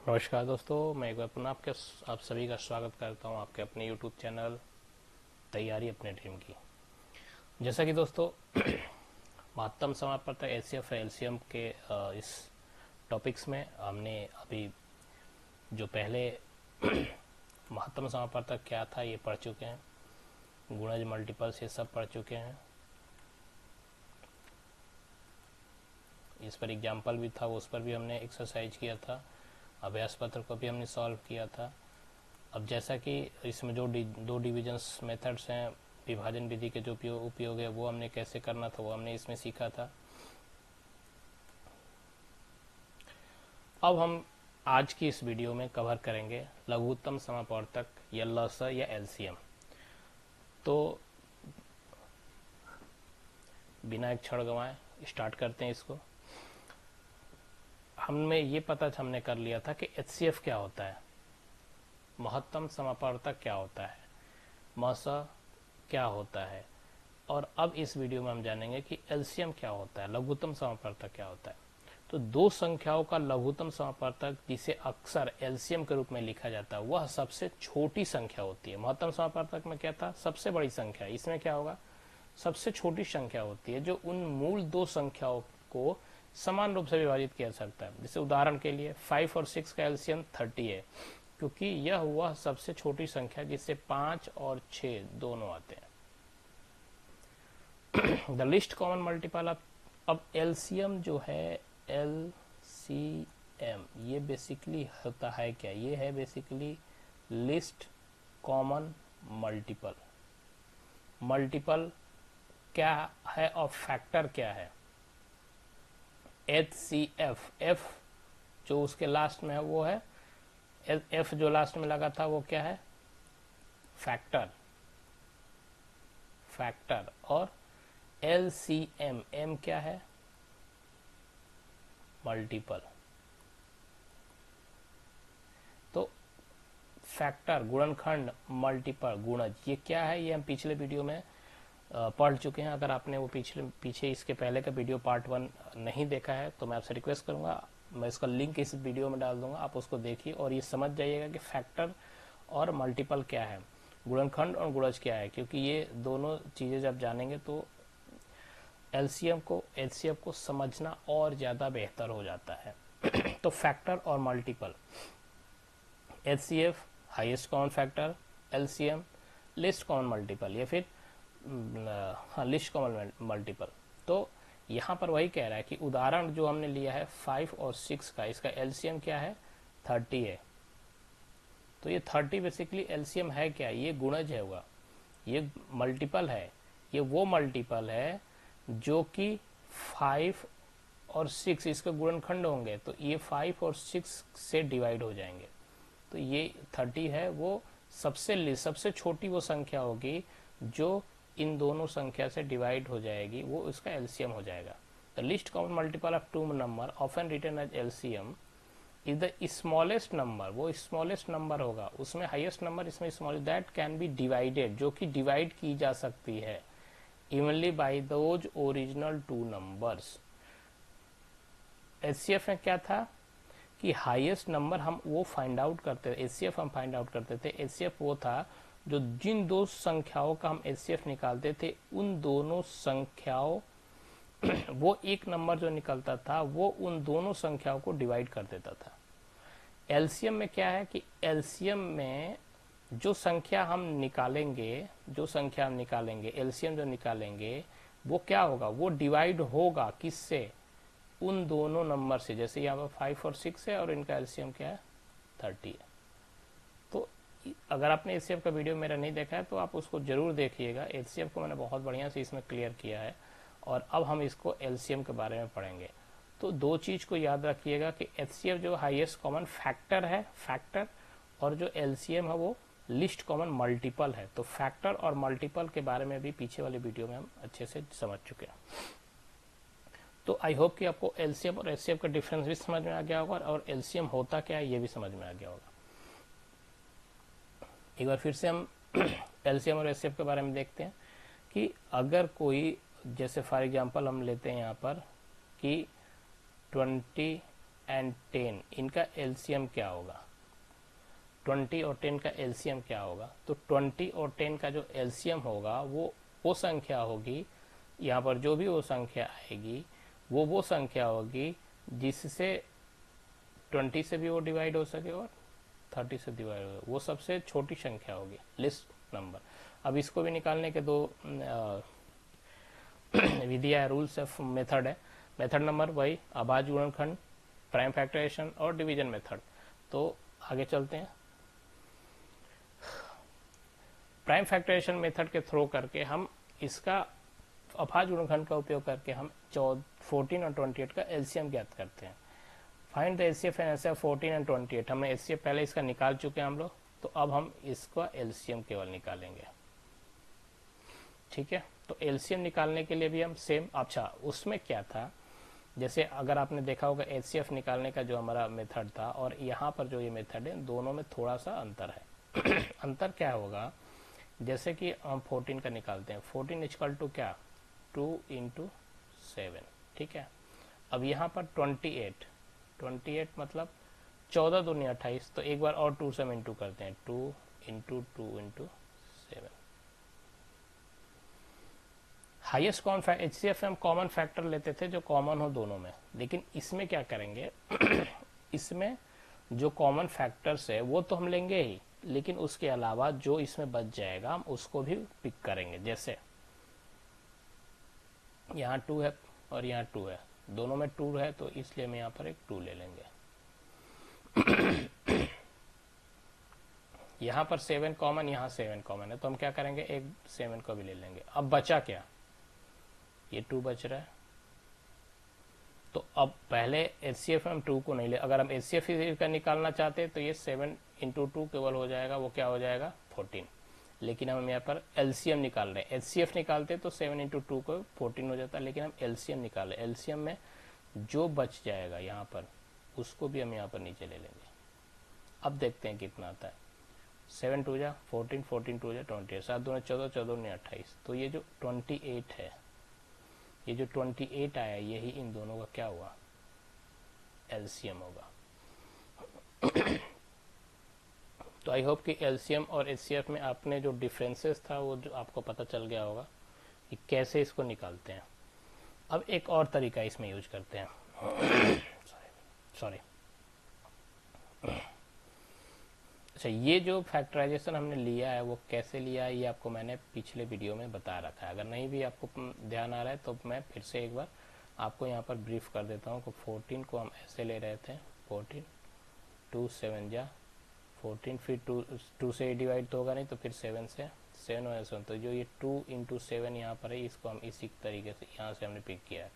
नमस्कार दोस्तों, मैं एक बार पुनः आप सभी का स्वागत करता हूं आपके अपने YouTube चैनल तैयारी अपने ड्रीम की। जैसा कि दोस्तों महत्तम समापवर्तक एचसीएफ एलसीएम के इस टॉपिक्स में हमने अभी जो पहले महत्तम समापवर्तक क्या था ये पढ़ चुके हैं, गुणज मल्टीपल्स ये सब पढ़ चुके हैं। इस पर एग्जाम्पल भी था, उस पर भी हमने एक्सरसाइज किया था, अभ्यास पत्र को भी हमने सॉल्व किया था। अब जैसा कि इसमें जो दो डिविजन्स मेथड्स हैं, विभाजन विधि के जो उपयोग है वो हमने कैसे करना था वो हमने इसमें सीखा था। अब हम आज की इस वीडियो में कवर करेंगे लघुत्तम समापवर्तक या लस या एलसीएम। तो बिना एक क्षण गंवाए स्टार्ट करते हैं इसको। हमने ये पता हमने कर लिया था कि एचसीएफ क्या होता है, महत्तम समापवर्तक क्या होता है, मस क्या होता है, और अब इस वीडियो में हम जानेंगे कि एलसीएम क्या होता है, लघुत्तम समापवर्तक क्या होता है। तो दो संख्याओं का लघुत्तम समापवर्तक जिसे अक्सर एलसीएम के रूप में लिखा जाता है वह सबसे छोटी संख्या होती है। महत्तम समापवर्तक में क्या था, सबसे बड़ी संख्या। इसमें क्या होगा, सबसे छोटी संख्या होती है जो उन मूल दो संख्याओं को समान रूप से विभाजित किया जा सकता है। जैसे उदाहरण के लिए 5 और 6 का एलसीएम 30 है, क्योंकि यह वह सबसे छोटी संख्या जिससे 5 और 6 दोनों आते हैं। द लिस्ट कॉमन मल्टीपल अब एलसीएम जो है एलसीएम ये बेसिकली होता है क्या, ये है basically list common multiple. Multiple क्या है और फैक्टर क्या है। एचसीएफ, एफ जो उसके लास्ट में है वो है, एफ जो लास्ट में लगा था वो क्या है, फैक्टर। फैक्टर और एलसीएम, एम क्या है, मल्टीपल। तो फैक्टर गुणनखंड, मल्टीपल गुणज, ये क्या है ये हम पिछले वीडियो में पढ़ चुके हैं। अगर आपने वो पीछे इसके पहले का वीडियो पार्ट 1 नहीं देखा है तो मैं आपसे रिक्वेस्ट करूंगा, मैं इसका लिंक इस वीडियो में डाल दूंगा, आप उसको देखिए और ये समझ जाइएगा कि फैक्टर और मल्टीपल क्या है, गुणनखंड और गुणज क्या है। क्योंकि ये दोनों चीजें जब जानेंगे तो एलसीएम को एचसीएफ को समझना और ज्यादा बेहतर हो जाता है। तो फैक्टर और multiple, HCF highest common factor, LCM list common multiple, या फिर हाँ लिस्ट कॉमन मल्टीपल। तो यहाँ पर वही कह रहा है कि उदाहरण जो हमने लिया है 5 और 6 का, इसका एलसीएम क्या है, 30 है। तो ये 30 बेसिकली एलसीएम है क्या, ये गुणज है हुआ, ये मल्टीपल है, ये वो मल्टीपल है जो कि 5 और 6 इसके गुणनखंड होंगे तो ये 5 और 6 से डिवाइड हो जाएंगे। तो ये 30 है वो सबसे छोटी वो संख्या होगी जो इन दोनों संख्या से डिवाइड हो जाएगी, वो इसका एलसीएम हो जाएगा। The least common multiple of two number often written as LCM is the smallest number, वो स्मॉलेस्ट नंबर होगा, उसमें हाईएस्ट नंबर इसमें small that can be divided, जो कि डिवाइड की जा सकती है evenly by those original two numbers. HCF में क्या था कि हाईएस्ट नंबर हम वो फाइंड आउट करते थे, एचसीएफ हम फाइंड आउट करते थे। एचसीएफ वो था जो जिन दो संख्याओं का हम एचसीएफ निकालते थे उन दोनों संख्याओं वो एक नंबर जो निकलता था वो उन दोनों संख्याओं को डिवाइड कर देता था। एलसीएम में क्या है कि एलसीएम में जो संख्या हम निकालेंगे एलसीएम जो निकालेंगे वो क्या होगा, वो डिवाइड होगा किससे, उन दोनों नंबर से। जैसे यहाँ पर 5 और 6 है और इनका एलसीएम क्या है, 30 है। तो अगर आपने एचसीएफ का वीडियो मेरा नहीं देखा है तो आप उसको जरूर देखिएगा, एचसीएफ को मैंने बहुत बढ़िया से इसमें क्लियर किया है। और अब हम इसको एलसीएम के बारे में पढ़ेंगे। तो दो चीज को याद रखिएगा कि एचसीएफ जो हाईएस्ट कॉमन फैक्टर है, फैक्टर, और जो एलसीएम है वो लिस्ट कॉमन मल्टीपल है। तो फैक्टर और मल्टीपल के बारे में भी पीछे वाले वीडियो में हम अच्छे से समझ चुके हैं। तो आई होप कि आपको एलसीएम और एचसीएफ का डिफरेंस भी समझ में आ गया होगा और एलसीएम होता क्या है ये भी समझ में आ गया होगा। एक बार फिर से हम एलसीएम और एचसीएफ के बारे में देखते हैं कि अगर कोई, जैसे फॉर एग्जांपल हम लेते हैं यहाँ पर कि 20 एंड 10 इनका एलसीएम क्या होगा, 20 और 10 का एलसीएम क्या होगा, तो 20 और 10 का जो एलसीएम होगा वो संख्या होगी, यहाँ पर जो भी वो संख्या आएगी वो संख्या होगी जिससे 20 से भी वो डिवाइड हो सके और 30 से डिवाइड हो, वो सबसे छोटी संख्या होगी, लिस्ट नंबर। अब इसको भी निकालने के दो विधियां है, रूल्स ऑफ मेथड है। मेथड नंबर वही अभाज्य गुणनखंड, प्राइम फैक्टराइजेशन और डिवीजन मेथड। तो आगे चलते हैं। प्राइम फैक्टराइजेशन मेथड के थ्रू करके हम इसका अभाज्य गुणनखंड का उपयोग करके हम 14 और 28 का एलसीएम ज्ञात करते हैं। Find the HCF and HCF 14 and 28। हमने एचसीएफ पहले इसका निकाल चुके हैं हम लोग, तो अब हम इसका एलसीएम केवल निकालेंगे। ठीक है, तो एलसीएम निकालने के लिए भी हम सेम, अच्छा उसमें क्या था, जैसे अगर आपने देखा होगा एचसीएफ निकालने का जो हमारा मेथड था और यहाँ पर जो ये मेथड है, दोनों में थोड़ा सा अंतर है। अंतर क्या होगा, जैसे कि हम 14 का निकालते हैं, 14 इक्वल टू क्या, 2 इंटू 7। ठीक है, अब यहाँ पर 28 मतलब 14 दूनी 28, तो एक बार और 2 से हम इंटू करते हैं, 2 into 2 into 7। Highest common factor, HCF में हम कॉमन फैक्टर लेते थे जो कॉमन हो दोनों में, लेकिन इसमें क्या करेंगे इसमें जो कॉमन फैक्टर्स है वो तो हम लेंगे ही, लेकिन उसके अलावा जो इसमें बच जाएगा हम उसको भी पिक करेंगे। जैसे यहाँ 2 है और यहाँ 2 है, दोनों में 2 है, तो इसलिए हम यहाँ पर एक 2 ले लेंगे। यहाँ पर 7 कॉमन, यहाँ 7 कॉमन है, तो हम क्या करेंगे, एक 7 को भी ले लेंगे। अब बचा क्या, ये 2 बच रहा है, तो अब पहले एचसीएफ में हम 2 को नहीं ले, अगर हम एचसीएफ का निकालना चाहते हैं तो ये 7 इंटू 2 केवल हो जाएगा, वो क्या हो जाएगा 14। लेकिन हम यहाँ पर एलसीएम निकाल रहे हैं, एचसीएफ निकालते तो 7 इंटू 2 को 14 हो जाता, लेकिन हम एलसीएम निकाल रहे हैं। एलसीएम में जो बच जाएगा यहाँ पर उसको भी हम यहाँ पर नीचे ले लेंगे। अब देखते हैं कितना आता है, 7 2 जा 14, 14 2 जा 28, 7 2 14, 14 ने 28, तो ये जो 28 है, ये जो 28 आया, यही इन दोनों का क्या हुआ, एलसीएम होगा। तो आई होप कि एलसीएम और एचसीएफ में आपने जो डिफरेंसेस था वो जो आपको पता चल गया होगा कि कैसे इसको निकालते हैं। अब एक और तरीका इसमें यूज करते हैं। सॉरी, अच्छा, ये जो फैक्टराइजेशन हमने लिया है वो कैसे लिया है, ये आपको मैंने पिछले वीडियो में बता रखा है। अगर नहीं भी आपको ध्यान आ रहा है तो मैं फिर से एक बार आपको यहाँ पर ब्रीफ कर देता हूँ। 14 को हम ऐसे ले रहे थे, 14 2 7 जा 14, फिर 2 से डिवाइड तो होगा नहीं, तो फिर 7 से 7 और 7, तो जो ये 2 इंटू 7 यहाँ पर है, इसको हम इसी तरीके से यहाँ से हमने पिक किया है।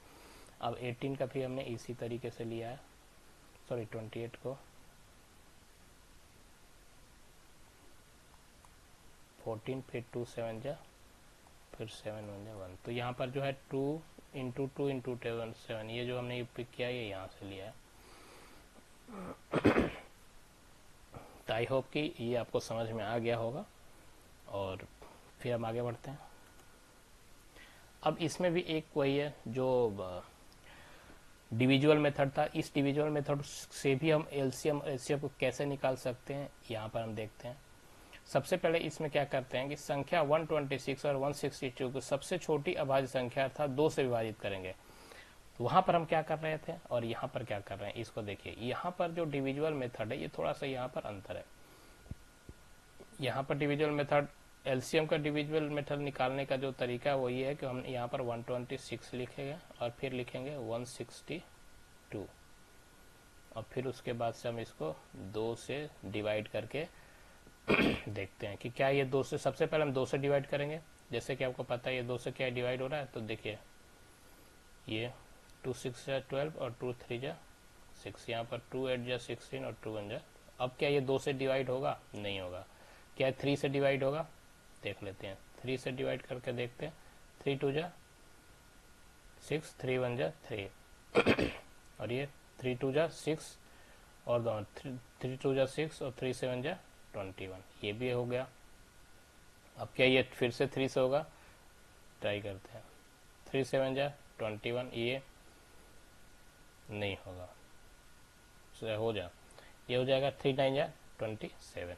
अब 18 का भी हमने इसी तरीके से लिया है, सॉरी 28 को 14, फिर 2 7 जा, फिर 7 1 जा 1, तो यहाँ पर जो है 2 इंटू 2 इंटू 7, ये जो हमने पिक किया ये यहाँ से लिया है। तो आई होप कि ये आपको समझ में आ गया होगा, और फिर हम आगे बढ़ते हैं। अब इसमें भी एक वही है जो डिविजुअल मेथड था, इस डिविजुअल मेथड से भी हम एलसीएम एचसीएफ को कैसे निकाल सकते हैं, यहाँ पर हम देखते हैं। सबसे पहले इसमें क्या करते हैं कि संख्या 126 और 162 को सबसे छोटी अभाज्य संख्या था 2 से विभाजित करेंगे। वहां पर हम क्या कर रहे थे और यहाँ पर क्या कर रहे हैं, इसको देखिए। यहाँ पर जो डिविजुअल मेथड है ये थोड़ा सा यहाँ पर अंतर है। यहाँ पर डिविजुअल मेथड, एलसीएम का डिविजुअल मेथड निकालने का जो तरीका है वो ये है कि हम यहाँ पर 126 लिखेंगे और फिर लिखेंगे 162, और फिर उसके बाद से हम इसको 2 से डिवाइड करके देखते हैं कि क्या ये 2 से, सबसे पहले हम 2 से डिवाइड करेंगे। जैसे कि आपको पता है ये 2 से क्या डिवाइड हो रहा है, तो देखिए ये 2 6 जा 12 और 2 3 जा 6, यहाँ पर 2 8 जा 16 और 2 1 जा। अब क्या ये 2 से डिवाइड होगा, नहीं होगा। क्या 3 से डिवाइड होगा, देख लेते हैं। 3 से डिवाइड करके देखते हैं, 3 2 जा 6, 3 1 जा 3 और ये 3 2 जा 6 और 3 2 जा 6 और 3 7 जा 21, ये भी हो गया। अब क्या ये फिर से 3 से होगा, ट्राई करते हैं। 3 7 जा 21, ये नहीं होगा। से हो जा, ये हो जाएगा 3 9 जा 27।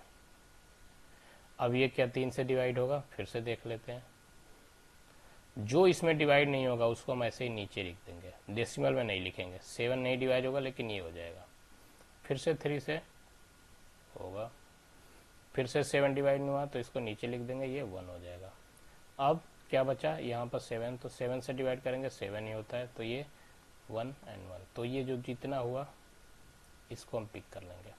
अब ये क्या 3 से डिवाइड होगा, फिर से देख लेते हैं। जो इसमें डिवाइड नहीं होगा उसको हम ऐसे ही नीचे लिख देंगे, डेसिमल में नहीं लिखेंगे। 7 नहीं डिवाइड होगा लेकिन ये हो जाएगा। फिर से 3 से होगा, फिर से 7 डिवाइड नहीं हुआ तो इसको नीचे लिख देंगे, ये 1 हो जाएगा। अब क्या बचा यहाँ पर 7, तो 7 से डिवाइड करेंगे 7 ही होता है, तो ये 1 and 1, तो ये जो जितना हुआ इसको हम पिक कर लेंगे।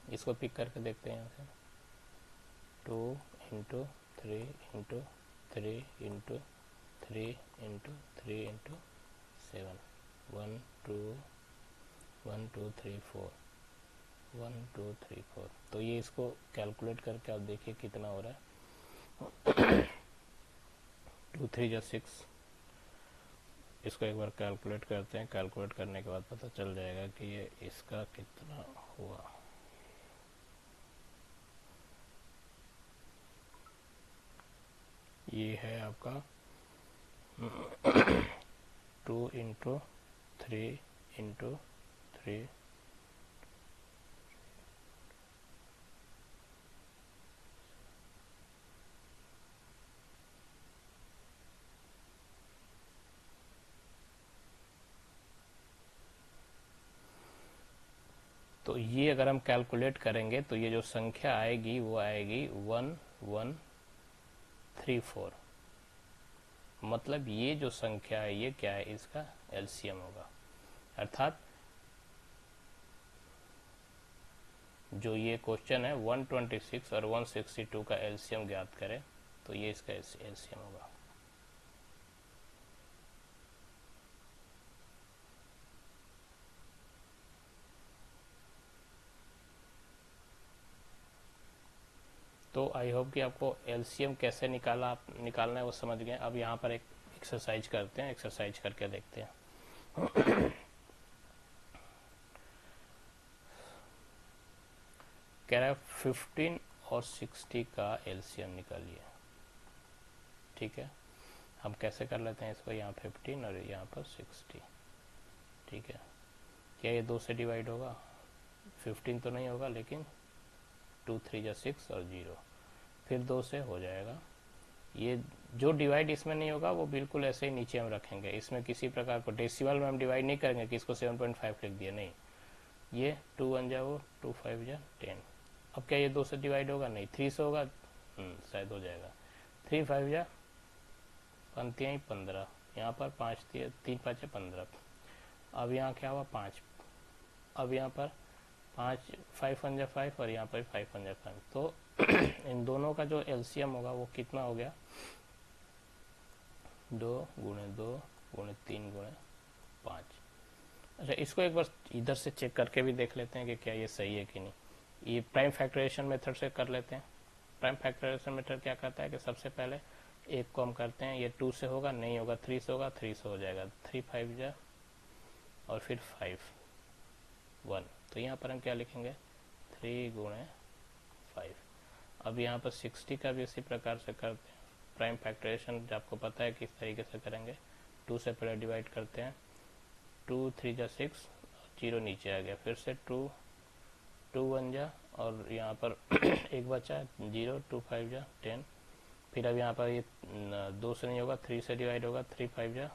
इसको पिक करके देखते हैं यहाँ से। 2 into 3 into 3 into 3 into 3 into 7, 1 2 1 2 3 4 1 2 3 4। तो ये इसको कैलकुलेट करके आप देखिए कितना हो रहा है। 2 3 जा 6। इसको एक बार कैलकुलेट करते हैं, कैलकुलेट करने के बाद पता चल जाएगा कि ये इसका कितना हुआ। ये है आपका 2 इंटू 3 इंटू 3 तो ये अगर हम कैलकुलेट करेंगे तो ये जो संख्या आएगी वो आएगी 1134। मतलब ये जो संख्या है ये क्या है, इसका एलसीएम होगा। अर्थात जो ये क्वेश्चन है 126 और 162 का एलसीएम ज्ञात करें, तो ये इसका एलसीएम होगा। तो आई होप कि आपको एलसीएम कैसे निकालना है वो समझ गए। अब यहाँ पर एक एक्सरसाइज करते हैं, एक्सरसाइज करके देखते हैं। कह रहा है 15 और 60 का एलसीएम निकालिए। ठीक है, हम कैसे कर लेते हैं इसको, यहाँ 15 और यहाँ पर 60। ठीक है, क्या ये 2 से डिवाइड होगा? 15 तो नहीं होगा, लेकिन 2 3 जा 6 और 0, फिर 2 से हो जाएगा। ये जो डिवाइड इसमें नहीं होगा वो बिल्कुल ऐसे ही नीचे हम रखेंगे। इसमें किसी प्रकार को डेसिमल में हम डिवाइड नहीं करेंगे कि इसको 7.5 लिख दिया, नहीं। ये 2 1 जा वो 2 5 जा 10। अब क्या ये 2 से डिवाइड होगा? नहीं। 3 से होगा? शायद हो जाएगा। 3 5 जा पंक्तियाँ ही 15, यहाँ पर 5 3 5 15। अब यहाँ क्या हुआ? 5। अब यहाँ पर 5 5 1 जा 5 और यहाँ पर 5 1 जा 5। तो इन दोनों का जो एलसीएम होगा वो कितना हो गया? 2 गुणे 2 गुणे 3 गुणे 5। अच्छा, इसको एक बार इधर से चेक करके भी देख लेते हैं कि क्या ये सही है कि नहीं। ये प्राइम फैक्टराइजेशन मेथड से कर लेते हैं। प्राइम फैक्टराइजेशन मेथड क्या करता है कि सबसे पहले एक को हम करते हैं, ये 2 से होगा, नहीं होगा, 3 से होगा, 3 से हो जाएगा, 3 5 जा और फिर 5 1। तो यहाँ पर हम क्या लिखेंगे? 3 गुणे 5। अब यहाँ पर 60 का भी इसी प्रकार से करते हैं। प्राइम फैक्टराइजेशन आपको पता है किस तरीके से करेंगे। 2 से पहले डिवाइड करते हैं, 2 3 जा 6, 0 नीचे आ गया, फिर से 2 2 1 जा और यहाँ पर एक बचा 0, 2 5 जा 10। फिर अब यहाँ पर ये 2 से नहीं होगा, 3 से डिवाइड होगा, 3 5 जा।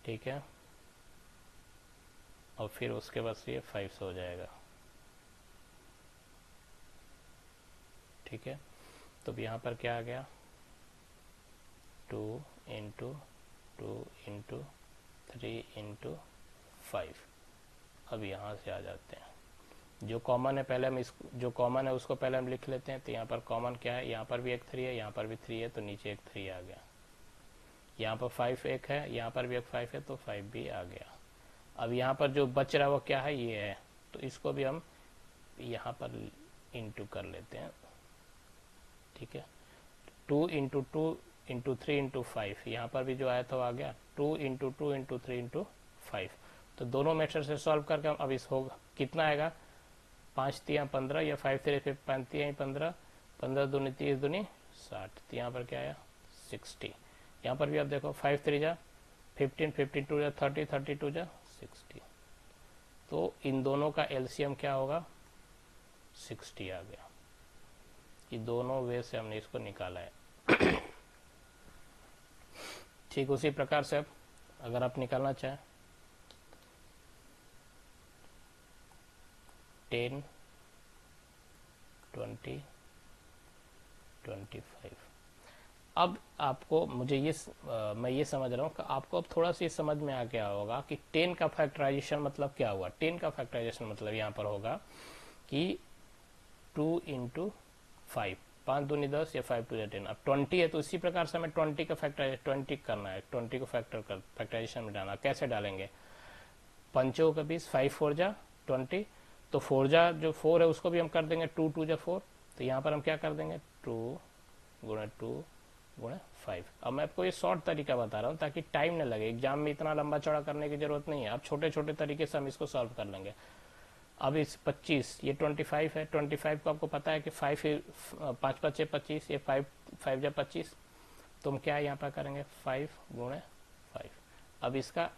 ठीक है, और फिर उसके बाद से ये 5 से हो जाएगा। ठीक है, तो यहाँ पर क्या आ गया? 2 इंटू 2 इंटू 3 इंटू 5। अब यहाँ से आ जाते हैं, जो कॉमन है पहले हम जो कॉमन है उसको पहले हम लिख लेते हैं। तो यहाँ पर कॉमन क्या है? यहाँ पर भी एक 3 है, यहाँ पर भी 3 है, तो नीचे एक 3 आ गया। यहाँ पर 5 एक है, यहाँ पर भी एक 5 है, तो 5 भी आ गया। अब यहाँ पर जो बच रहा है वो क्या है? ये है, तो इसको भी हम यहाँ पर इंटू कर लेते हैं। ठीक है, 2 इंटू 2 इंटू 3 इंटू 5, यहाँ पर भी जो आया था वो आ गया। 2 इंटू 2 इंटू 3 इंटू 5। तो दोनों मेथड से सॉल्व करके हम अब इस होगा कितना आएगा? 5 3 15 या 5 3 फिर 5 3 15, 15 दूनी 30 दूनी 60। तो यहाँ पर क्या आया? 60। यहाँ पर भी आप देखो 5 3 जा 15, 15 2 जा 30, 30 2 जा 60। तो इन दोनों का एलसीएम क्या होगा, 60 आ गया। ये दोनों वे से हमने इसको निकाला है। ठीक उसी प्रकार से अब अगर आप निकालना चाहें 10, 20, 25। अब आपको मुझे मैं ये समझ रहा हूँ कि आपको अब थोड़ा सा ये समझ में आ गया होगा कि 10 का फैक्टराइजेशन मतलब क्या हुआ। 10 का फैक्टराइजेशन मतलब यहाँ पर होगा कि 2 इंटू 5, 5 दूनी 10 या 5 2 10। अब 20 है तो इसी प्रकार से हमें 20 का फैक्टराइजेशन 20 करना है, 20 को फैक्टराइजेशन में डालना। कैसे डालेंगे, पंचों का 20, 5 4 जा 20, तो 4 जा जो 4 है उसको भी हम कर देंगे 2 2 जा 4। तो यहाँ पर हम क्या कर देंगे 2 गुणा 2 गुणा 5। अब मैं आपको ये शॉर्ट तरीका बता रहा हूँ ताकि टाइम न लगे, एग्जाम में इतना लंबा चौड़ा करने की जरूरत नहीं है। अब छोटे छोटे तरीके से हम इसको सॉल्व कर लेंगे। अब इस 25, ये 25 है, 25 को आपको पता है कि 5 5 5 25, ये 5 5 जा 25। तो हम क्या यहाँ पर करेंगे 5 गुणे 5। अब इसका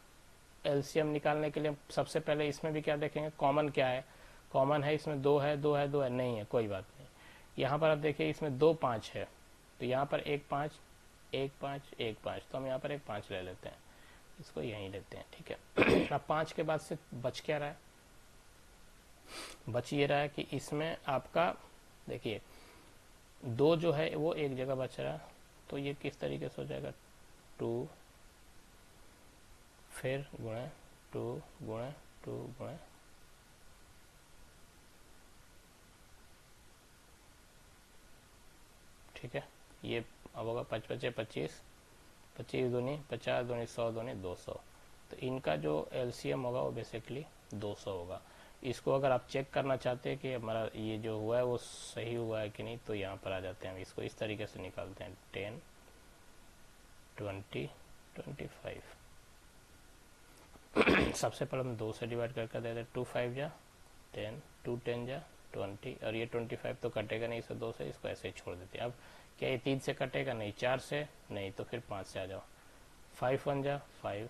एलसीएम निकालने के लिए सबसे पहले इसमें भी क्या देखेंगे, कॉमन क्या है। कॉमन है इसमें 2 है, 2 है, 2 है, नहीं है, कोई बात नहीं। यहाँ पर आप देखिए इसमें 2 5 है, तो यहाँ पर 1 5 1 5 1 5, तो हम यहाँ पर 1 5 ले लेते हैं, इसको यहीं लेते हैं, ठीक है। अब 5 के बाद से बच क्या रहा है, बच ये रहा है कि इसमें आपका देखिए 2 जो है वो एक जगह बच रहा है, तो ये किस तरीके से हो जाएगा 2 फिर गुणे 2 गुणे 2 गुणे, ठीक है। ये अब होगा 5 5 25, 25 दूनी 50 दूनी 100 दूनी 200। तो इनका जो एलसीएम होगा वो बेसिकली 200 होगा। इसको अगर आप चेक करना चाहते हैं कि हमारा ये जो हुआ है वो सही हुआ है कि नहीं, तो यहाँ पर आ जाते हैं, हम इसको इस तरीके से निकालते हैं 10 20 25। सबसे पहले हम 2 से डिवाइड करके देते हैं, 2 5 जा 10, 2 10 जा 20, और ये 25 तो कटेगा नहीं इसे 2 से, इसको ऐसे ही छोड़ देते हैं। अब क्या ये 3 से कटेगा, नहीं, 4 से नहीं, तो फिर 5 से आ जाओ, 5 1 जा 5,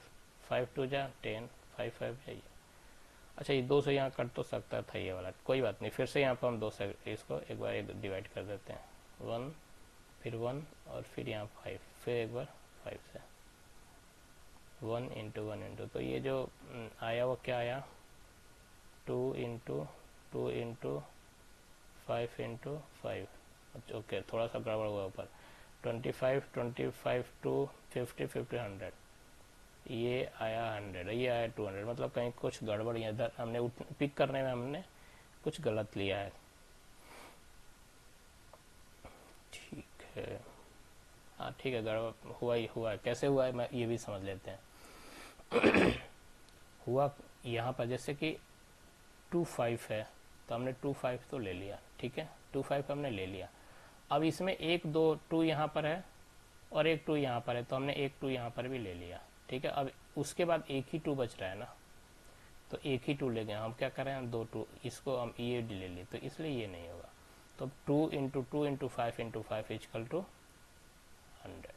5 2 जा 10, 5 5 जा। अच्छा ये 2 से यहाँ कट तो सकता था ये वाला, कोई बात नहीं, फिर से यहाँ पर हम 2 से इसको एक बार डिवाइड कर देते हैं, 1 फिर 1 और फिर यहाँ 5, फिर एक बार 5 से 1 इंटू 1 इंटू, तो ये जो आया वो क्या आया 2 इंटू 2 इंटू 5 इंटू 5। ओके थोड़ा सा गड़बड़ हुआ ऊपर, 25 25 टू 50 50 100, ये आया 100, ये आया 200, मतलब कहीं कुछ गड़बड़ इधर हमने पिक करने में हमने कुछ गलत लिया है, ठीक है। हाँ ठीक है, गड़बड़ हुआ ही हुआ है, कैसे हुआ है मैं ये भी समझ लेते हैं। हुआ यहाँ पर जैसे कि 2 5 है, तो हमने 2 5 तो ले लिया, ठीक है, 2 5 हमने ले लिया। अब इसमें 1 2 2 यहाँ पर है और 1 2 यहाँ पर है, तो हमने 1 2 यहाँ पर भी ले लिया, ठीक है। अब उसके बाद एक ही 2 बच रहा है ना, तो एक ही 2 ले गए हम, क्या करें हम 2 2, इसको हम ये ले लिए, तो इसलिए ये नहीं होगा। तो 2 into 2 into 5 into 5 equal to 100।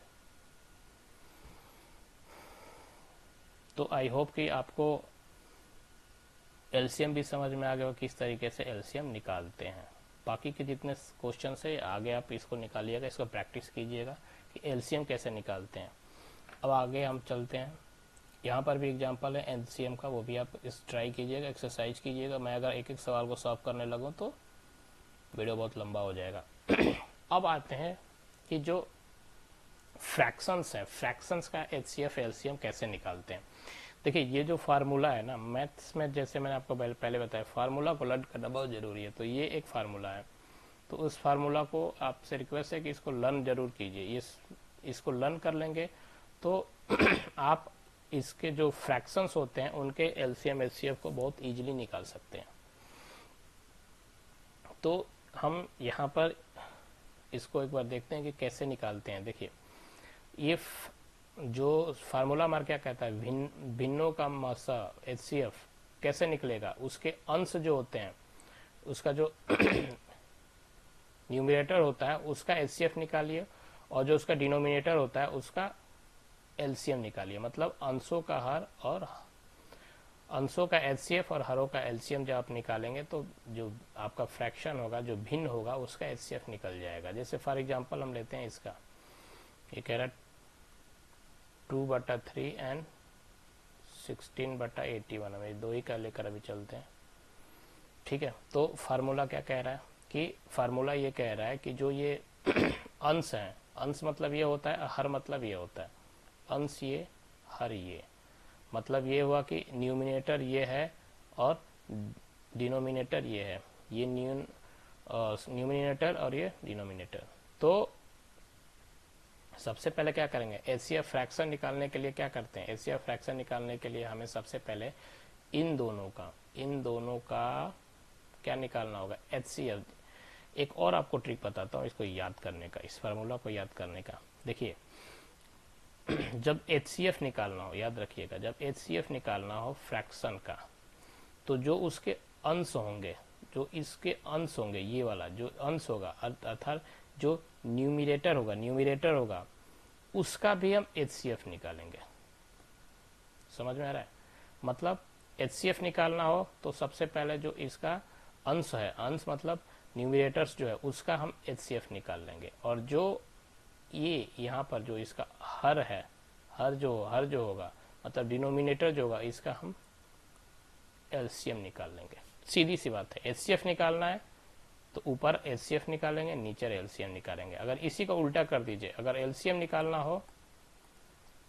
तो आई होप कि आपको एलसीएम भी समझ में आ गया किस तरीके से एलसीएम निकालते हैं। बाकी के जितने क्वेश्चन है आगे आप इसको निकालिएगा, इसको प्रैक्टिस कीजिएगा कि एलसीएम कैसे निकालते हैं। अब आगे हम चलते हैं, यहाँ पर भी एग्जांपल है एलसीएम का, वो भी आप इस ट्राई कीजिएगा, एक्सरसाइज कीजिएगा। मैं अगर एक एक सवाल को सॉल्व करने लगूँ तो वीडियो बहुत लंबा हो जाएगा। अब आते हैं कि जो फ्रैक्शंस हैं, फ्रैक्शंस का एचसीएफ एलसीएम कैसे निकालते हैं। देखिए ये जो फार्मूला है ना, मैथ्स में जैसे मैंने आपको पहले बताया फार्मूला को लर्न करना बहुत जरूरी है, तो ये एक फार्मूला है, तो उस फार्मूला को आपसे रिक्वेस्ट है कि इसको लर्न जरूर कीजिए। इसको लर्न कर लेंगे तो आप इसके जो फ्रैक्शंस होते हैं उनके एलसीएम एचसीएफ को बहुत इजीली निकाल सकते हैं। तो हम यहाँ पर इसको एक बार देखते हैं कि कैसे निकालते हैं। देखिए ये जो फार्मूला हमारा क्या कहता है, भिन्नों का मसा एचसीएफ कैसे निकलेगा, उसके अंश जो होते हैं उसका जो न्यूमरेटर होता है उसका एचसीएफ निकालिए, और जो उसका डिनोमिनेटर होता है उसका एलसीएम निकालिए, मतलब अंशों का हर और अंशों का एचसीएफ और हरों का एलसीएम जब आप निकालेंगे तो जो आपका फ्रैक्शन होगा, जो भिन्न होगा, उसका एचसीएफ निकल जाएगा। जैसे फॉर एग्जांपल हम लेते हैं इसका, ये कह रहा 2/3 एंड 16/81, हमें दो ही का लेकर अभी चलते हैं, ठीक है। तो फार्मूला क्या कह रहा है कि फार्मूला ये कह रहा है कि जो ये अंश हैं, अंश मतलब ये होता है, हर मतलब ये होता है, अंश ये, हर ये, मतलब ये हुआ कि न्यूमिनेटर ये है और डिनोमिनेटर ये है, ये न्यूमिनेटर और ये डिनोमिनेटर। तो सबसे पहले क्या करेंगे, एचसीएफ फ्रैक्शन निकालने के लिए क्या करते हैं, एचसीएफ फ्रैक्शन निकालने के लिए हमें सबसे पहले इन दोनों का क्या निकालना होगा, एचसीएफ। एक और आपको ट्रिक बताता हूँ इसको याद करने का, इस फार्मूला को याद करने का। देखिए जब एचसीएफ निकालना हो, याद रखिएगा, जब एचसीएफ निकालना हो फ्रैक्शन का, तो जो उसके अंश होंगे, जो इसके अंश होंगे, ये वाला जो अंश होगा अर्थात जो न्यूमिनेटर होगा, उसका भी हम एचसीएफ निकालेंगे। समझ में आ रहा है? मतलब एचसीएफ निकालना हो तो सबसे पहले जो इसका अंश है, अंश मतलब न्यूमिनेटर्स जो है, उसका हम एचसीएफ निकाल लेंगे, और जो ये यहाँ पर जो इसका हर है, हर जो होगा मतलब डिनोमिनेटर जो होगा, इसका हम एलसीएम निकाल लेंगे। सीधी सी बात है, एचसीएफ निकालना है तो ऊपर एचसीएफ निकालेंगे, नीचे एलसीएम निकालेंगे। अगर इसी को उल्टा कर दीजिए, अगर एलसीएम निकालना हो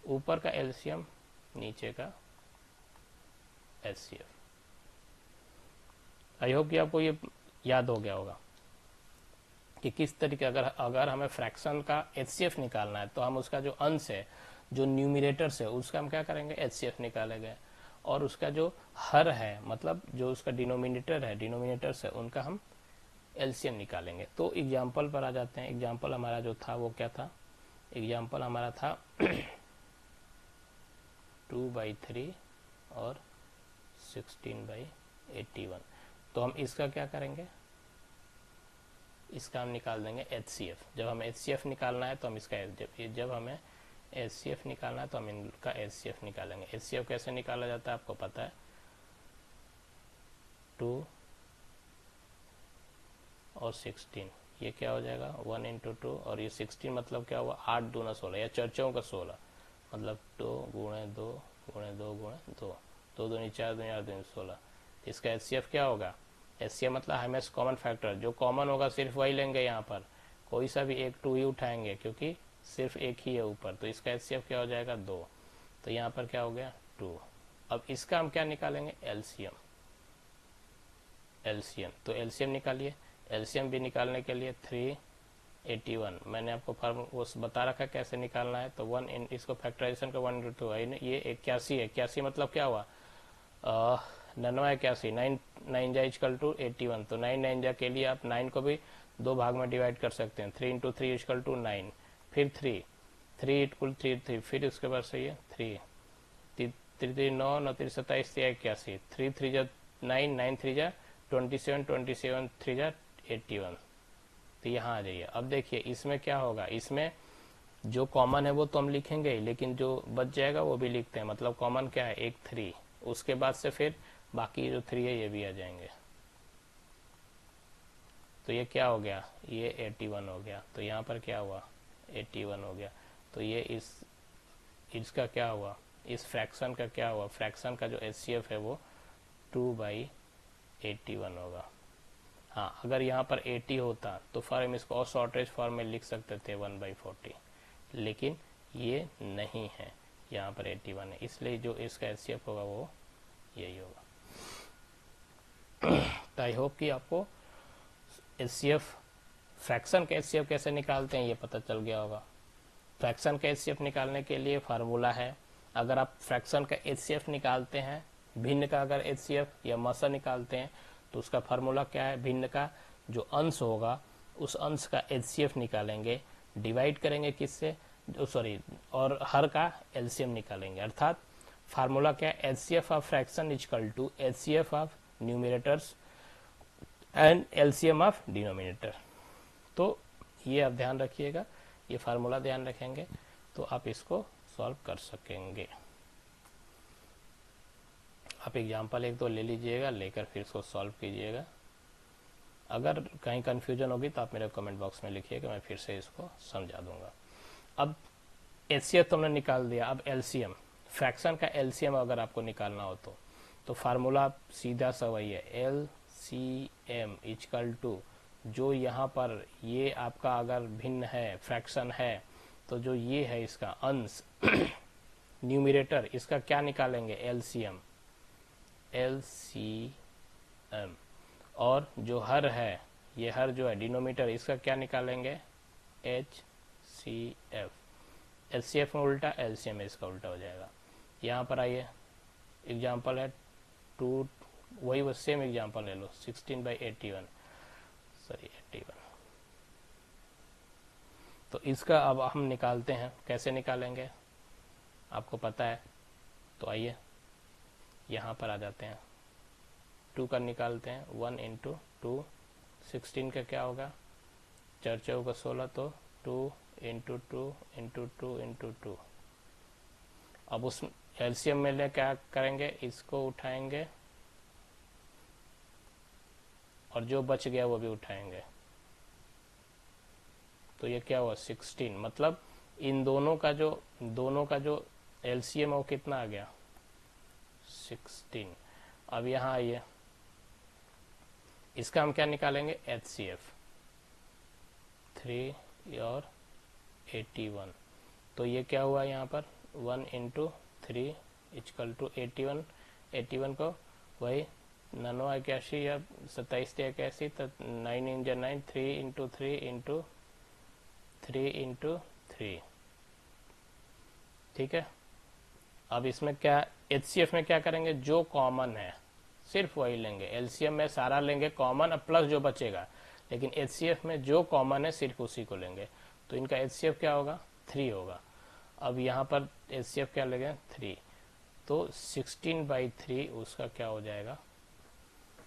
ऊपर का एलसीएम, नीचे का एचसीएफ। आई होप कि आपको ये याद हो गया होगा कि किस तरीके, अगर हमें फ्रैक्शन का एचसीएफ निकालना है तो हम उसका जो अंश है, जो न्यूमिनेटर है, उसका हम क्या करेंगे, एचसीएफ निकालेंगे, और उसका जो हर है मतलब जो उसका डिनोमिनेटर है, डिनोमिनेटर्स है, उनका हम एलसीएम निकालेंगे। तो एग्जाम्पल पर आ जाते हैं। एग्जाम्पल हमारा जो था वो क्या था, एग्जाम्पल हमारा था 2/3 और 16/81। तो हम इसका क्या करेंगे, इसका हम निकाल देंगे एचसीएफ। जब हमें एचसीएफ निकालना है तो हम इसका, जब हमें एचसीएफ निकालना है तो हम इनका एचसीएफ निकालेंगे। एचसीएफ कैसे निकाला जाता है आपको पता है, 2 और 16, ये क्या हो जाएगा 1 × 2, और ये 16 मतलब क्या हुआ 8 दूना 16, या चर्चाओं का 16, मतलब 2 × 2 × 2 × 2, 2 दूनी 4 दूनी 8 दूनी 16। इसका एचसीएफ क्या होगा, एचसीएफ मतलब हाईएस्ट कॉमन फैक्टर, जो कॉमन होगा सिर्फ वही लेंगे, यहाँ पर कोई सा भी एक 2 ही उठाएंगे क्योंकि सिर्फ एक ही है ऊपर, तो इसका एचसीएफ क्या हो जाएगा 2, तो यहाँ पर क्या हो गया 2। अब इसका हम क्या निकालेंगे, एलसीएम। तो एलसीएम निकालिए। एलसीएम भी निकालने के लिए 381, मैंने आपको वो बता रखा कैसे निकालना है। तो 1 इन, इसको फैक्टराइजेशन का 1 × 2 है, ये 81 है। 81 मतलब क्या हुआ 81, 9 जा = 81, तो 9 जा के लिए आप 9 को भी 2 भाग में डिवाइड कर सकते हैं, 3 × 3 = 9, फिर 3 = 3, फिर उसके बाद से ये 3 3 9 9 3 27 81, 3 3 जा 9 9 3 जा 27 27 3 जा 81। तो यहाँ आ जाइए। अब देखिए इसमें क्या होगा, इसमें जो कॉमन है वो तो हम लिखेंगे ही, लेकिन जो बच जाएगा वो भी लिखते हैं। मतलब कॉमन क्या है, एक 3, उसके बाद से फिर बाकी जो 3 है ये भी आ जाएंगे। तो ये क्या हो गया, ये 81 हो गया। तो यहाँ पर क्या हुआ 81 हो गया। तो ये इसका क्या हुआ, इस फ्रैक्शन का क्या हुआ, फ्रैक्शन का जो एचसीएफ है वो 2/81 होगा। हाँ, अगर यहाँ पर 80 होता तो फिर हम इसको और शॉर्टेज फॉर्म में लिख सकते थे 1/40, लेकिन ये नहीं है, यहाँ पर 81 है, इसलिए जो इसका एचसीएफ होगा वो यही होगा। तो आई होप कि आपको एचसीएफ, फ्रैक्शन का एचसीएफ कैसे निकालते हैं ये पता चल गया होगा। फ्रैक्शन का एचसीएफ निकालने के लिए फार्मूला है, अगर आप फ्रैक्शन का एचसीएफ निकालते हैं, भिन्न का अगर एचसीएफ या मसा निकालते हैं तो उसका फार्मूला क्या है, भिन्न का जो अंश होगा उस अंश का एचसीएफ निकालेंगे, डिवाइड करेंगे किससे, और हर का एलसीएम निकालेंगे। अर्थात फार्मूला क्या है, HCF of fraction = HCF of numerators and LCM of denominator. तो ये आप ध्यान रखिएगा, ये फार्मूला ध्यान रखेंगे तो आप इसको सॉल्व कर सकेंगे। आप एग्जाम्पल एक दो ले लीजिएगा, लेकर फिर इसको सॉल्व कीजिएगा। अगर कहीं कन्फ्यूजन होगी तो आप मेरे कमेंट बॉक्स में लिखिएगा, मैं फिर से इसको समझा दूंगा। अब एचसीएफ तो हमने निकाल दिया, अब एलसीएम, फ्रैक्शन का एलसीएम अगर आपको निकालना हो तो फार्मूला सीधा सा वही है, एलसीएम इक्वल टू, जो यहाँ पर ये आपका अगर भिन्न है, फ्रैक्शन है, तो जो ये है इसका अंश न्यूमिरेटर, इसका क्या निकालेंगे, एलसीएम, एलसीएम, और जो हर है, ये हर जो है डिनोमीटर, इसका क्या निकालेंगे, एच सी एफ। एचसीएफ में उल्टा, एलसीएम में इसका उल्टा हो जाएगा। यहाँ पर आइए, एग्जाम्पल है 2, वही वो सेम एग्जाम्पल ले लो, 16/81, सॉरी 81। तो इसका अब हम निकालते हैं, कैसे निकालेंगे आपको पता है। तो आइए यहाँ पर आ जाते हैं, 2 का निकालते हैं, 1 इंटू 2, 16 का क्या होगा, 4 चौका 16, तो 2 इंटू 2 इंटू 2 इंटू 2। अब उस एलसीएम में ले क्या करेंगे, इसको उठाएंगे और जो बच गया वो भी उठाएंगे, तो ये क्या हुआ, 16। मतलब इन दोनों का जो एलसीएम है वो कितना आ गया, 16। अब यहाँ आइए, इसका हम क्या निकालेंगे, एचसीएफ, 3 और 81। तो ये क्या हुआ यहाँ पर, 1 इंटू 3 इक्वल टू 81। 81 को वही 981 या 2781, तो 9 इंटू 9, 3 इंटू 3 इंटू 3 इंटू 3, ठीक है। अब इसमें क्या, एचसीएफ में क्या करेंगे, जो कॉमन है सिर्फ वही लेंगे। एलसीएम में सारा लेंगे कॉमन, अब प्लस जो बचेगा, लेकिन एचसीएफ में जो कॉमन है सिर्फ उसी को लेंगे। तो इनका एचसीएफ क्या होगा, 3 होगा। अब यहाँ पर एचसीएफ क्या लेंगे, 3, तो 16/3 उसका क्या हो जाएगा,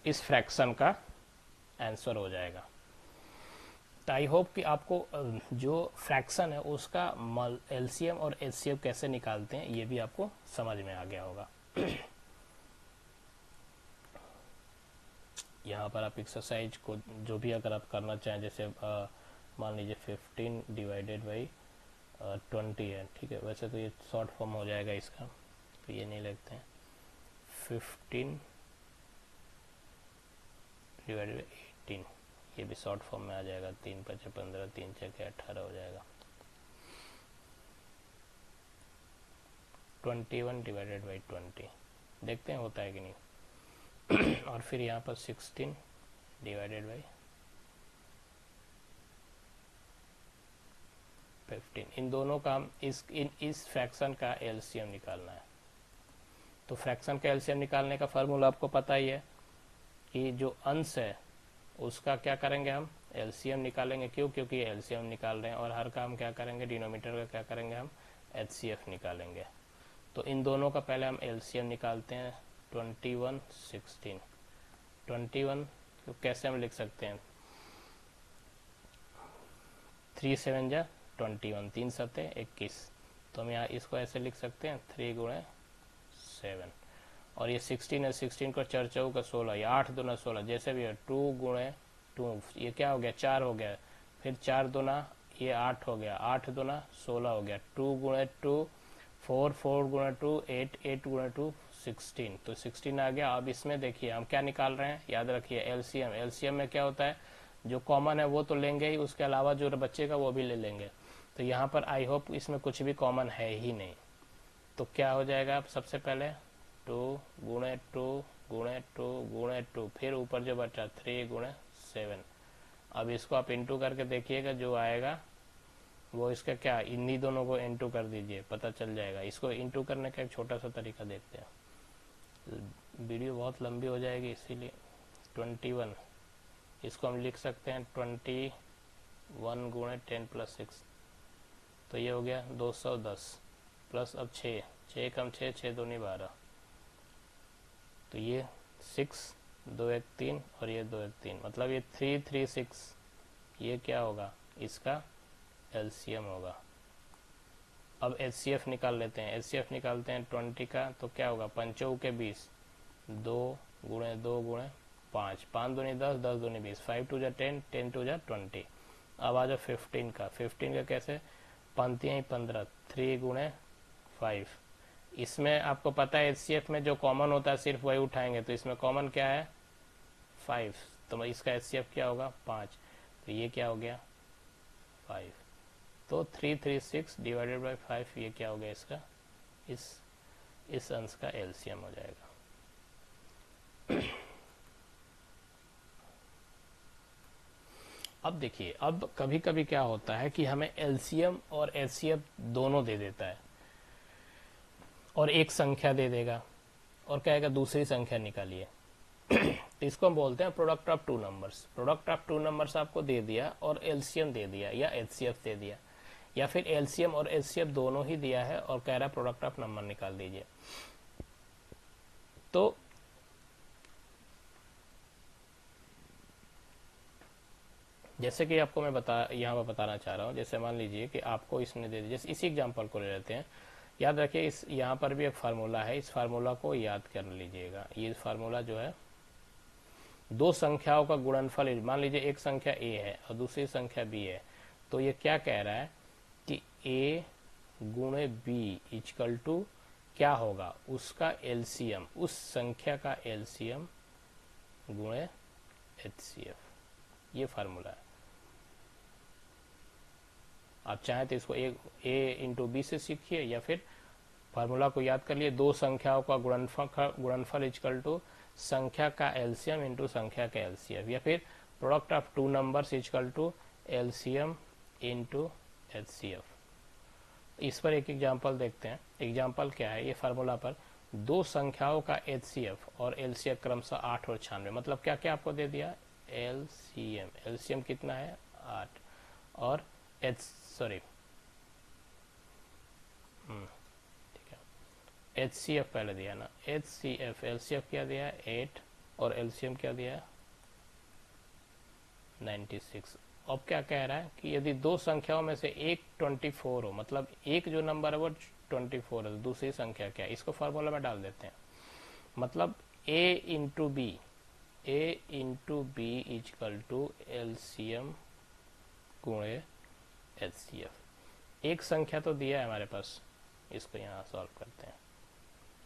इस फ्रैक्शन का आंसर हो जाएगा। तो आई होप कि आपको जो फ्रैक्शन है उसका एलसीएम और एचसीएफ कैसे निकालते हैं ये भी आपको समझ में आ गया होगा। यहाँ पर आप एक्सरसाइज को जो भी अगर आप करना चाहें, जैसे मान लीजिए 15/20 है, ठीक है। वैसे तो ये शॉर्ट फॉर्म हो जाएगा इसका, तो ये नहीं लिखते हैं, 15/18, ये भी शॉर्ट फॉर्म में आ जाएगा, 3×5 15, 3×6 18 हो जाएगा। 21/20 देखते हैं होता है कि नहीं। और फिर यहाँ पर 16/15, इन दोनों का हम इस फ्रैक्शन का एलसीएम निकालना है। तो फ्रैक्शन का एलसीएम निकालने का फार्मूला आपको पता ही है कि जो अंश है उसका क्या करेंगे, हम एलसीएम निकालेंगे। क्यों, क्योंकि एलसीएम निकाल रहे हैं, और हर काम क्या करेंगे, डिनोमीटर का क्या करेंगे, हम एचसीएफ निकालेंगे। तो इन दोनों का पहले हम एलसीएम निकालते हैं, 21 16। 21 तो कैसे हम लिख सकते हैं, 3 7 जा 21, 3 7 21। तो हम यहाँ इसको ऐसे लिख सकते हैं, 3 × 7। और ये 16 है, 16 को 4 चौका 16, या 8 दूना 16, जैसे भी है। 2 × 2, ये क्या हो गया, 4 हो गया। फिर 4 दूना ये 8 हो गया, 8 दूना 16 हो गया। 2 × 2 4, 4 × 2 8, 8 × 2 16, तो 16 आ गया। अब इसमें देखिए हम क्या निकाल रहे हैं, याद रखिए एलसीएम। एलसीएम में क्या होता है, जो कॉमन है वो तो लेंगे ही, उसके अलावा जो बचेगा वो भी ले लेंगे। तो यहाँ पर आई होप इसमें कुछ भी कॉमन है ही नहीं। तो क्या हो जाएगा, अब सबसे पहले 2 × 2 × 2 × 2, फिर ऊपर जो बचा 3 × 7। अब इसको आप इंटू करके देखिएगा, जो आएगा वो इसका क्या, इन्हीं दोनों को इंटू कर दीजिए, पता चल जाएगा। इसको इंटू करने का एक छोटा सा तरीका देखते हैं, वीडियो बहुत लंबी हो जाएगी इसीलिए। 21 इसको हम लिख सकते हैं 21 × 10 + 6, तो ये हो गया 210, प्लस अब 6 कम 6 6 दूनी 12, तो ये 6 2 1 3 और ये 2 1 3, मतलब ये 336, ये क्या होगा, इसका एलसीएम होगा। अब HCF निकाल लेते हैं। HCF निकालते हैं 20 का, तो क्या होगा, 5 के 20, 2 गुणे 2 गुणे 5, 5 दूनी 10, 10 दूनी 20, 5 टू जा 10, 10 टू जा 20। अब आ जाओ 15 का। 15 का कैसे, पंक्तियाँ ही 15, 3 गुणे 5। इसमें आपको पता है HCF में जो कॉमन होता है सिर्फ वही उठाएंगे, तो इसमें कॉमन क्या है 5, तो इसका HCF क्या होगा 5, तो ये क्या हो गया 5। तो 336 डिवाइडेड बाई 5 ये क्या हो गया इसका, इस अंश का एलसीएम हो जाएगा। अब देखिए, अब कभी कभी क्या होता है कि हमें एलसीएम और एचसीएफ दोनों दे देता है और एक संख्या दे देगा और कहेगा दूसरी संख्या निकालिए। तो इसको हम बोलते हैं product of two numbers. Product of two numbers आपको दे दिया और एलसीएम दे दिया या एचसीएफ दे दिया, या फिर एलसीएम और एचसीएफ दोनों ही दिया है और कह रहा है प्रोडक्ट ऑफ नंबर निकाल दीजिए। तो जैसे कि आपको मैं यहाँ पर बताना चाह रहा हूँ, जैसे मान लीजिए कि आपको इसने दे दिया, जैसे इसी एग्जांपल को ले लेते हैं। याद रखिए इस यहाँ पर भी एक फार्मूला है, इस फार्मूला को याद कर लीजिएगा। ये फार्मूला जो है दो संख्याओं का गुणनफल, मान लीजिए एक संख्या a है और दूसरी संख्या b है, तो ये क्या कह रहा है कि a गुणे b इक्वल टू क्या होगा, उसका एलसीएम, उस संख्या का एलसीएम गुणे एचसीएफ। ये फार्मूला है। आप चाहें तो इसको a इंटू बी से सीखिए, या फिर फार्मूला को याद कर लिए, दो संख्याओं का गुणनफल इक्वल टू संख्या का एलसीएम इंटू संख्या का एलसीएफ, या फिर product of two numbers equal to LCM into HCF. इस पर एक एग्जांपल देखते हैं। एग्जांपल क्या है, ये फार्मूला पर दो संख्याओं का एचसीएफ और एलसीएफ क्रमशः 8 और 96, मतलब क्या क्या आपको दे दिया, एलसीएम, एलसीएम कितना है 8, और HCF पहले दिया ना, HCF, LCF क्या दिया है 8 और LCM क्या दिया है 96। अब क्या कह रहा है कि यदि दो संख्याओं में से एक 24 हो, मतलब एक जो नंबर है वो 24 है, तो दूसरी संख्या क्या है, इसको फार्मूला में डाल देते हैं। मतलब A into B equal to LCM गुणे HCF। एक संख्या तो दिया है हमारे पास, इसको यहाँ सॉल्व करते हैं।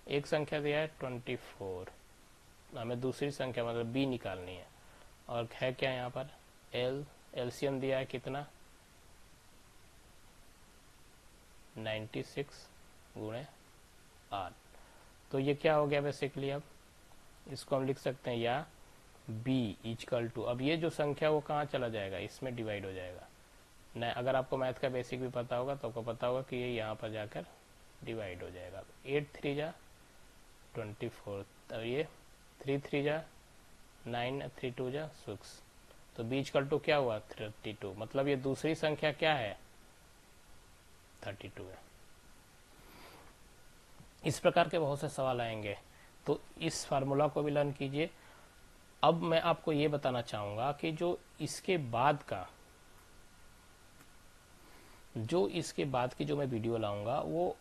एक संख्या दिया है 24, हमें दूसरी संख्या मतलब b निकालनी है, और है क्या यहाँ पर एलसीएम दिया है कितना 96 गुणे 8। तो ये क्या हो गया बेसिकली, अब इसको हम लिख सकते हैं या b इक्वल टू, अब ये जो संख्या वो कहाँ चला जाएगा, इसमें डिवाइड हो जाएगा न। अगर आपको मैथ का बेसिक भी पता होगा तो आपको पता होगा कि ये यहाँ पर जाकर डिवाइड हो जाएगा। 8 3 जा 24, तो ये 3 3 जा 9, 3 2 जा 6, तो b इक्वल टू क्या हुआ 32, मतलब ये दूसरी संख्या क्या है 32 है। इस प्रकार के बहुत से सवाल आएंगे, तो इस फार्मूला को भी लर्न कीजिए। अब मैं आपको ये बताना चाहूंगा कि जो इसके बाद की जो मैं वीडियो लाऊंगा वो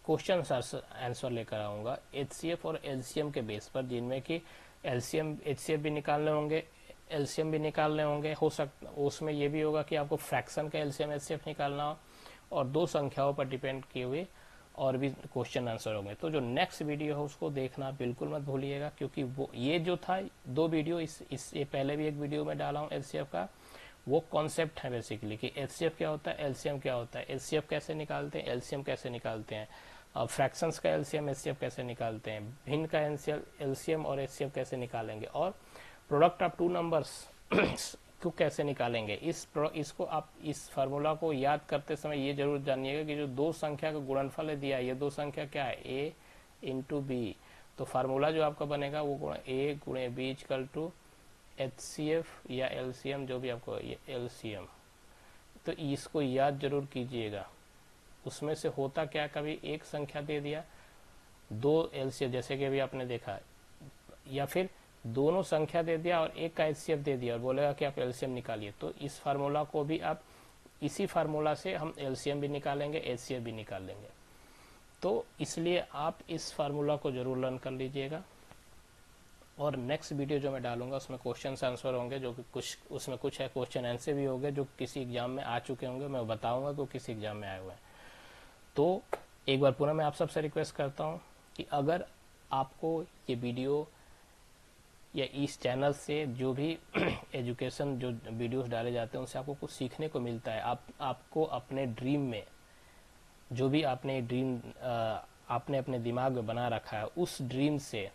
क्वेश्चन आंसर लेकर आऊंगा एचसीएफ और एलसीएम के बेस पर, जिनमें कि एलसीएम एचसीएफ भी निकालने होंगे, एलसीएम भी निकालने होंगे। हो सकता उसमें ये भी होगा कि आपको फ्रैक्शन का एलसीएम एचसीएफ निकालना हो, और दो संख्याओं पर डिपेंड किए हुए और भी क्वेश्चन आंसर होंगे। तो जो नेक्स्ट वीडियो है उसको देखना बिल्कुल मत भूलिएगा, क्योंकि वो ये जो था दो वीडियो इससे पहले भी एक वीडियो में डाला हूँ एचसीएफ का, वो कॉन्सेप्ट है बेसिकली कि एचसीएफ क्या होता है, एलसीएम क्या होता है, एचसीएफ कैसे निकालते हैं, एलसीएम कैसे निकालते हैं, फ्रैक्शंस का एलसीएम एचसीएफ कैसे निकालते हैं, भिन्न का एलसीएम और एचसीएफ कैसे निकालेंगे, और प्रोडक्ट ऑफ टू नंबर्स को कैसे निकालेंगे। इसको आप इस फार्मूला को याद करते समय ये जरूर जानिएगा कि जो दो संख्या का गुणनफल है दिया है, ये दो संख्या क्या है a इंटू बी, तो फार्मूला जो आपका बनेगा वो a गुणे बी इक्वल टू एचसीएफ या एलसीएम, जो भी आपको एलसीएम, तो इसको याद जरूर कीजिएगा। उसमें से होता क्या, कभी एक संख्या दे दिया दो एलसीएम, जैसे कि अभी आपने देखा, या फिर दोनों संख्या दे दिया और एक का एचसीएफ दे दिया और बोलेगा कि आप एलसीएम निकालिए, तो इस फार्मूला को भी आप इसी फार्मूला से हम एलसीएम भी निकालेंगे, एचसीएफ भी निकाल लेंगे। तो इसलिए आप इस फार्मूला को जरूर लर्न कर लीजिएगा। और नेक्स्ट वीडियो जो मैं डालूंगा उसमें क्वेश्चन आंसर होंगे, जो कि कुछ उसमें कुछ है क्वेश्चन आंसर भी होंगे जो किसी एग्जाम में आ चुके होंगे, मैं बताऊंगा कि किसी एग्जाम में आए हुए हैं। तो एक बार पुनः मैं आप सबसे रिक्वेस्ट करता हूं कि अगर आपको ये वीडियो या इस चैनल से जो भी एजुकेशन जो वीडियोस डाले जाते हैं उनसे आपको कुछ सीखने को मिलता है, आपको अपने ड्रीम में जो भी आपने ड्रीम आपने अपने दिमाग में बना रखा है उस ड्रीम से